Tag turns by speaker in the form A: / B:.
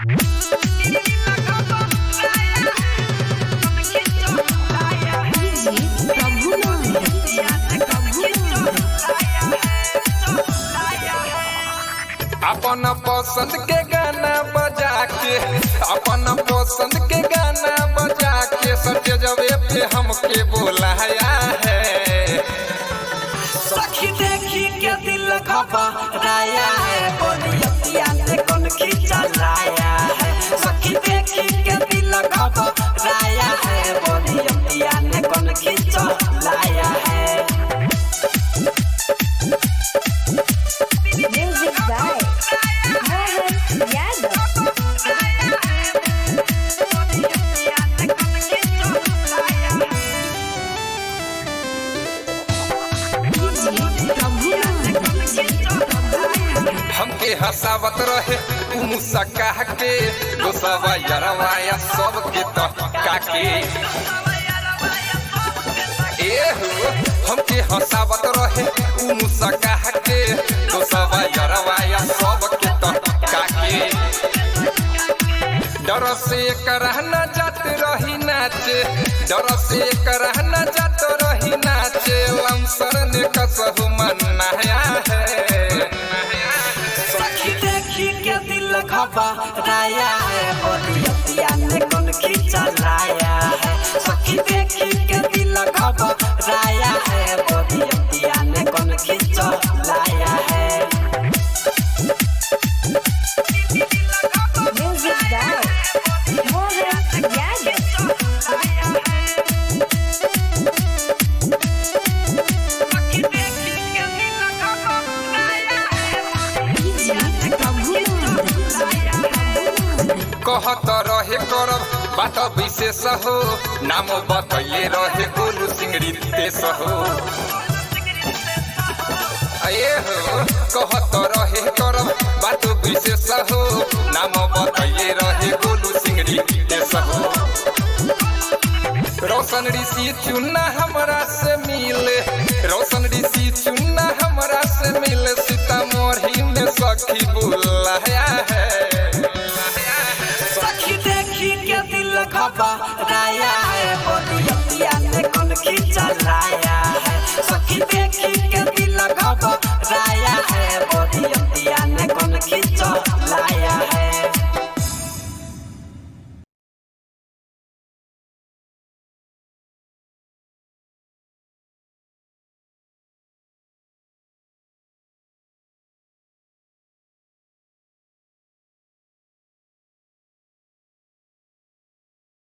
A: अपन पसंद के गाना बजा के, अपन पसंद के गाना बजा के सत्य जबे पे हमके बोलाया है।
B: सखी देखी के दिल घबराया है, बोलिया ने कौन खींचा लाया है। सखी देखी के दिल घबराया है, बोलिया ने कौन खींचा लाया है।
C: Music by Mohan Yadav.
A: हमके हंसावत रहे मुस्का के, दोसवा यरवाया सबके तो काके। हमके हंसावत रहे मुस्का के, दोसवा यरवाया सबके तो काके। डर से करहना जात रही नाचे, डर से करहना जात रही नाचे। लमसर ने कसहु मनाया है।
B: सखी देखी के दिल घबराया है, बोलिया ने कौन खींचा लाया है। सखी देखी के दिल घबराया है, बोलिया ने कौन खींचा लाया है।
C: Music by Mohan Yadav.
A: कहत रहे करब बात विशेष हो, नाम बतैले रहे गोलू सिंगरी देश हो। कहत रहे करब बात विशेष हो, नाम बतैले रहे गोलू सिंगरी देश हो। रोशन ऋषि चुना हमरा से